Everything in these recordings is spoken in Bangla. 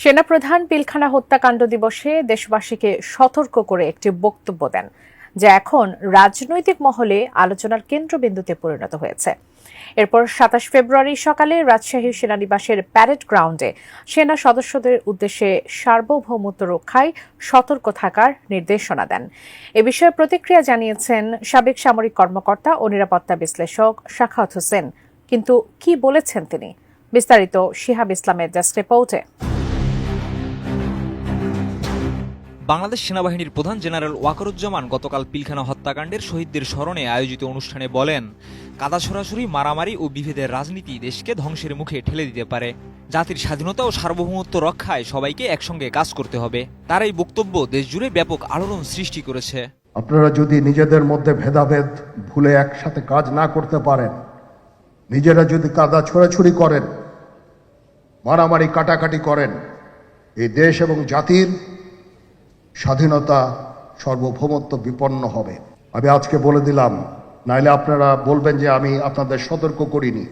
সেনাপ্রধান পিলখানা হত্যাকাণ্ড দিবসে দেশবাসীকে সতর্ক করে একটি বক্তব্য দেন, যা এখন রাজনৈতিক মহলে আলোচনার কেন্দ্রবিন্দুতে পরিণত হয়েছে। এরপর ২৭ ফেব্রুয়ারি সকালে রাজশাহী সেনানিবাসের প্যারেড গ্রাউন্ডে সেনা সদস্যদের উদ্দেশ্যে সার্বভৌমত্ব রক্ষায় সতর্ক থাকার নির্দেশনা দেন। এ বিষয়ে প্রতিক্রিয়া জানিয়েছেন সাবেক সামরিক কর্মকর্তা ও নিরাপত্তা বিশ্লেষক সাখাওয়াত হোসেন। কিন্তু কি বলেছেন তিনি? বিস্তারিত শিহাব ইসলামের ডেস্ক রিপোর্টে। বাংলাদেশ সেনাবাহিনীর প্রধান জেনারেল ওয়াকারুজ্জামান গতকাল পিলখানা হত্যাকাণ্ডের শহীদদের স্মরণে আয়োজিত অনুষ্ঠানে বলেন, কাদা ছড়াছড়ি, মারামারি ও বিভেদের রাজনীতি দেশকে ধ্বংসের মুখে ঠেলে দিতে পারে। জাতির স্বাধীনতা ও সার্বভৌমত্ব রক্ষায় সবাইকে একসঙ্গে কাজ করতে হবে। তার এই বক্তব্য দেশজুড়ে ব্যাপক আলোড়ন সৃষ্টি করেছে। আপনারা যদি নিজেদের মধ্যে ভেদাভেদ ভুলে একসাথে কাজ না করতে পারেন, নিজেরা যদি কাদা ছোড়াছুড়ি করেন, মারামারি কাটাকাটি করেন, এই দেশ এবং জাতির স্বাধীনতা সার্বভৌমত্ব বিপন্ন হবে। আমি আজকে বলে দিলাম, নাইলে আপনারা বলবেন যে আমি আপনাদের সতর্ক করিনি।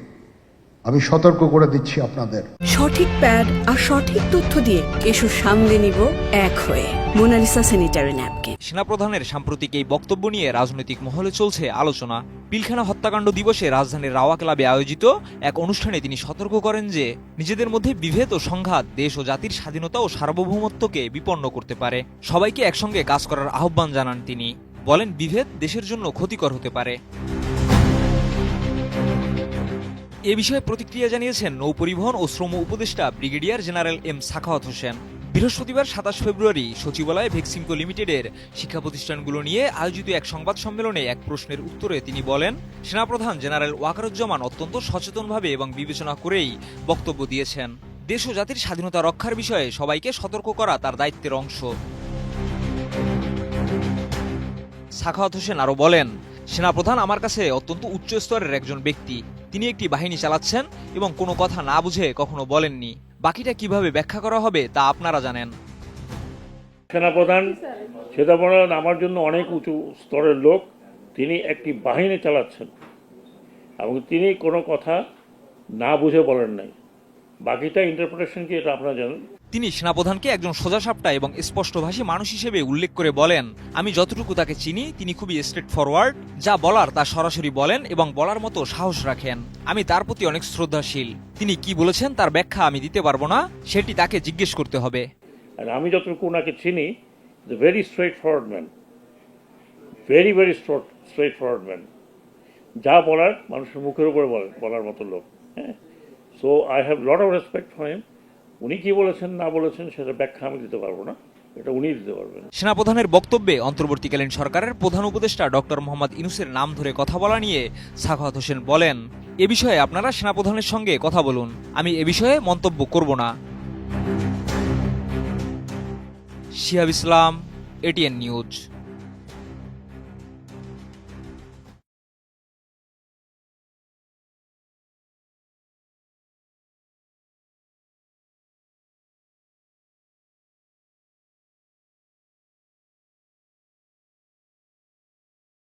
আমি সতর্ক করে দিচ্ছি আপনাদের। সঠিক প্যাড আর সঠিক তথ্য দিয়ে এসব সামলে নিব এক হয়ে। Monalisa sanitary napkin. সেনাপ্রধানের সাম্প্রতিক এই বক্তব্য নিয়ে রাজনৈতিক মহলে চলছে আলোচনা। পিলখানা হত্যাকাণ্ড দিবসে রাজধানীর রাওয়া ক্লাবে আয়োজিত এক অনুষ্ঠানে তিনি সতর্ক করেন যে নিজেদের মধ্যে বিভেদ ও সংঘাত দেশ ও জাতির স্বাধীনতা ও সার্বভৌমত্বকে বিপন্ন করতে পারে। সবাইকে একসঙ্গে কাজ করার আহ্বান জানান তিনি। বলেন, বিভেদ দেশের জন্য ক্ষতিকর হতে পারে। এ বিষয়ে প্রতিক্রিয়া জানিয়েছেন নৌপরিবহন ও শ্রম উপদেষ্টা brigadier general M Sakhawat Hossain. বৃহস্পতিবার ২৭ ফেব্রুয়ারি সচিবালয়ে ভেক্সিমকো লিমিটেডের শিক্ষা প্রতিষ্ঠানগুলো নিয়ে আয়োজিত এক সংবাদ সম্মেলনে এক প্রশ্নের উত্তরে তিনি বলেন, সেনাপ্রধান জেনারেল ওয়াকারুজ্জামান অত্যন্ত সচেতনভাবে এবং বিবেচনা করেই বক্তব্য দিয়েছেন। দেশ ও জাতির স্বাধীনতা রক্ষার বিষয়ে সবাইকে সতর্ক করা তার দায়িত্বের অংশ। সাখাওয়াত হোসেন আরও বলেন, সেনাপ্রধান আমার কাছে অত্যন্ত উচ্চ স্তরের একজন ব্যক্তি। তিনি একটি বাহিনী চালাচ্ছেন এবং কোনো কথা না বুঝে কখনো বলেননি। বাকিটা কিভাবে ব্যাখ্যা করা হবে তা আপনারা জানেন। সেনাপ্রধান আমার জন্য অনেক উঁচু স্তরের লোক। তিনি একটি বাহিনী চালাচ্ছেন এবং তিনি কোনো কথা না বুঝে বলেন নাই। বাকিটা ইন্টারপ্রিটেশন কি, এটা আপনারা জানেন। তিনি সেনাপ্রধানকে একজন সোজাসাপটা এবং স্পষ্টভাষী মানুষ হিসেবে উল্লেখ করে বলেন, আমি যতটুকু তাকে চিনি তিনি খুবই স্ট্রেট ফরওয়ার্ড। যা বলার তা সরাসরি বলেন এবং বলার মতো সাহস রাখেন। আমি তার প্রতি অনেক শ্রদ্ধাশীল। তিনি কি বলেছেন তার ব্যাখ্যা আমি দিতে পারবো না, সেটি তাকে জিজ্ঞেস করতে হবে। আর আমি যতটুকু ওনাকে চিনি, very straight forward man, very straight forward man. যা বলার মানুষের মুখের উপরে বলার মতো লোক। হ্যাঁ, so I have lot of respect for him. উনি কি বলেছেন না বলেছেন সেটা ব্যাখ্যা আমি দিতে পারবো না, এটা উনি দিতে পারবেন। সেনাপ্রধানের বক্তব্যে অন্তর্বর্তীকালীন সরকারের প্রধান উপদেষ্টা ডক্টর মোহাম্মদ ইউনূসের নাম ধরে কথা বলা নিয়ে সাখাওয়াত হোসেন বলেন, এ বিষয়ে আপনারা সেনাপ্রধানের সঙ্গে কথা বলুন, আমি এ বিষয়ে মন্তব্য করব না। শিহাব ইসলাম, এটিএন নিউজ।